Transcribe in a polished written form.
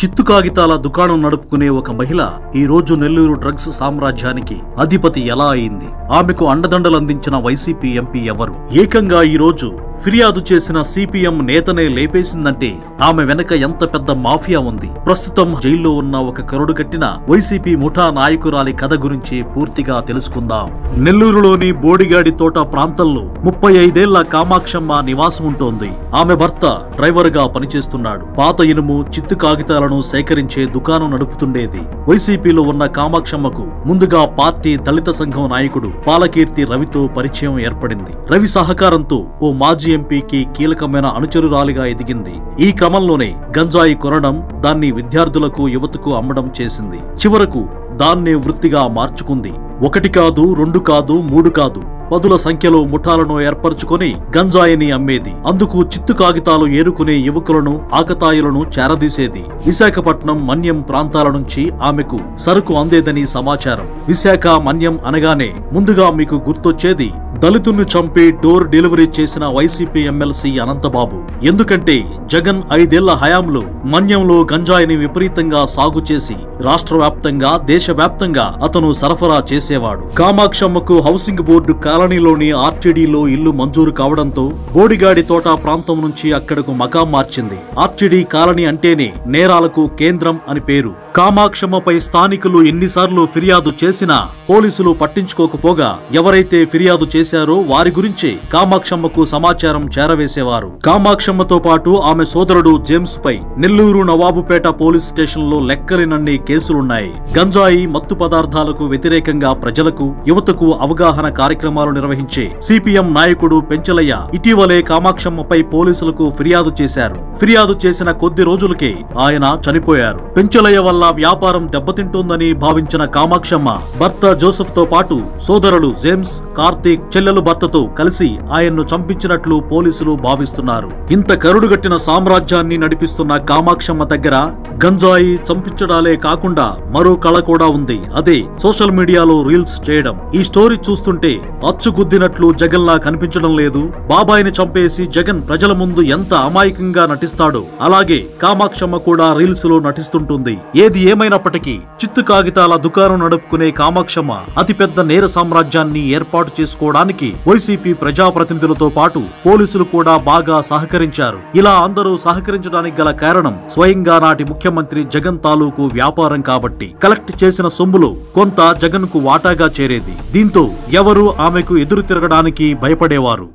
చిత్తు కాగితాల దుకాణం నడుపుకునే ఒక మహిళ ఈ రోజు నెల్లూరు డ్రగ్స్ సామ్రాజ్యానికి అధిపతి ఎలా అయింది? ఆమెకు అండదండలు అందించిన వైసీపీ ఎంపీ ఎవరు? ఏకంగా ఈ రోజు ఫిర్యాదు చేసిన సిపిఎం నేతనే లేపేసిందంటే ఆమె వెనక ఎంత పెద్ద మాఫియా ఉంది? ప్రస్తుతం జైల్లో ఉన్న ఒక కరుడు కట్టిన వైసీపీ ముఠా నాయకురాలి కథ గురించి పూర్తిగా తెలుసుకుందాం. నెల్లూరులోని బోడిగాడి తోట ప్రాంతంలో 35 ఏళ్ల కామాక్షమ్మ నివాసం ఉంటోంది. ఆమె భర్త డ్రైవర్ గా పనిచేస్తున్నాడు. పాత ఇనుము, చిత్తు కాగితాలను సేకరించే దుకాణం నడుపుతుండేది. వైసీపీలో ఉన్న కామాక్షమ్మకు ముందుగా పార్టీ దళిత సంఘం నాయకుడు పాలకీర్తి రవితో పరిచయం ఏర్పడింది. రవి సహకారంతో ఓ మాజీ ఎంపీకి కీలకమైన అనుచరురాలిగా ఎదిగింది. ఈ క్రమంలోనే గంజాయి కొనడం, దాన్ని విద్యార్థులకు, యువతకు అమ్మడం చేసింది. చివరకు దాన్నే వృత్తిగా మార్చుకుంది. 1 కాదు, 2 కాదు, 3 కాదు, 10ల సంఖ్యలో ముఠాలను ఏర్పరచుకొని గంజాయిని అమ్మేది. అందుకు చిత్తు కాగితాలు ఏరుకునే యువకులను, ఆకతాయిలను చేరదీసేది. విశాఖపట్నం, మన్యం ప్రాంతాల నుంచి ఆమెకు సరుకు అందేదని సమాచారం. విశాఖ, మన్యం అనగానే ముందుగా మీకు గుర్తొచ్చేది దళితుల్ని చంపి డోర్ డెలివరీ చేసిన వైసీపీ ఎమ్మెల్సీ అనంతబాబు. ఎందుకంటే జగన్ 5 ఏళ్ల హయాంలో మన్యంలో గంజాయిని విపరీతంగా సాగు చేసి రాష్ట్ర వ్యాప్తంగా, దేశవ్యాప్తంగా అతను సరఫరా చేసేవాడు. కామాక్షమ్మకు హౌసింగ్ బోర్డు కాలనీలోని ఆర్టీడీలో ఇల్లు మంజూరు కావడంతో బోడిగాడి తోట ప్రాంతం నుంచి అక్కడకు మకాం మార్చింది. ఆర్టీడీ కాలనీ అంటేనే నేరాలకు కేంద్రం అని పేరు. కామాక్షమ్మపై స్థానికులు ఎన్నిసార్లు ఫిర్యాదు చేసినా పోలీసులు పట్టించుకోకపోగా ఎవరైతే ఫిర్యాదు చేశారో వారి గురించే కామాక్షమ్మకు సమాచారం చేరవేసేవారు. కామాక్షమ్మతో పాటు ఆమె సోదరుడు జేమ్స్ పై నెల్లూరు నవాబుపేట పోలీస్ స్టేషన్ లో లెక్కలేనన్ని కేసులున్నాయి. గంజాయి, మత్తు పదార్థాలకు వ్యతిరేకంగా ప్రజలకు, యువతకు అవగాహన కార్యక్రమాలు నిర్వహించే సిపిఎం నాయకుడు పెంచలయ్య ఇటీవలే కామాక్షమ్మపై పోలీసులకు ఫిర్యాదు చేశారు. ఫిర్యాదు చేసిన కొద్ది రోజులకే ఆయన చనిపోయారు. పెంచలయ్య వల్ల వ్యాపారం దెబ్బతింటోందని భావించిన కామాక్షమ్మ భర్త జోసెఫ్ తో పాటు సోదరులు జేమ్స్, కార్తీక్, చెల్లెలు భర్తతో కలిసి ఆయన్ను చంపించినట్లు పోలీసులు భావిస్తున్నారు. ఇంత కరుడుగట్టిన సామ్రాజ్యాన్ని నడిపిస్తున్న కామాక్షమ్మ దగ్గర గంజాయి చంపించడాలే కాకుండా మరో కళ కూడా ఉంది. అదే సోషల్ మీడియాలో రీల్స్ చేయడం. ఈ స్టోరీ చూస్తుంటే అచ్చుగుద్దినట్లు జగన్ లా కనిపించడం లేదు. బాబాయిని చంపేసి జగన్ ప్రజల ముందు ఎంత అమాయకంగా నటిస్తాడో అలాగే కామాక్షమ్మ కూడా రీల్స్ లో నటిస్తుంటుంది. ఏది ఏమైనప్పటికీ చిత్తు కాగితాల దుకాణం నడుపుకునే కామాక్షమ్మ అతిపెద్ద నేర సామ్రాజ్యాన్ని ఏర్పాటు చేసుకోవడానికి వైసీపీ ప్రజాప్రతినిధులతో పాటు పోలీసులు కూడా బాగా సహకరించారు. ఇలా అందరూ సహకరించడానికి గల కారణం స్వయంగా నాటి ముఖ్యమంత్రి జగన్ తాలూకు వ్యాపారం కాబట్టి. కలెక్ట్ చేసిన సొమ్ములో కొంత జగన్ కు వాటాగా చేరేది. దీంతో ఎవరూ ఆమెకు ఎదురు తిరగడానికి భయపడేవారు.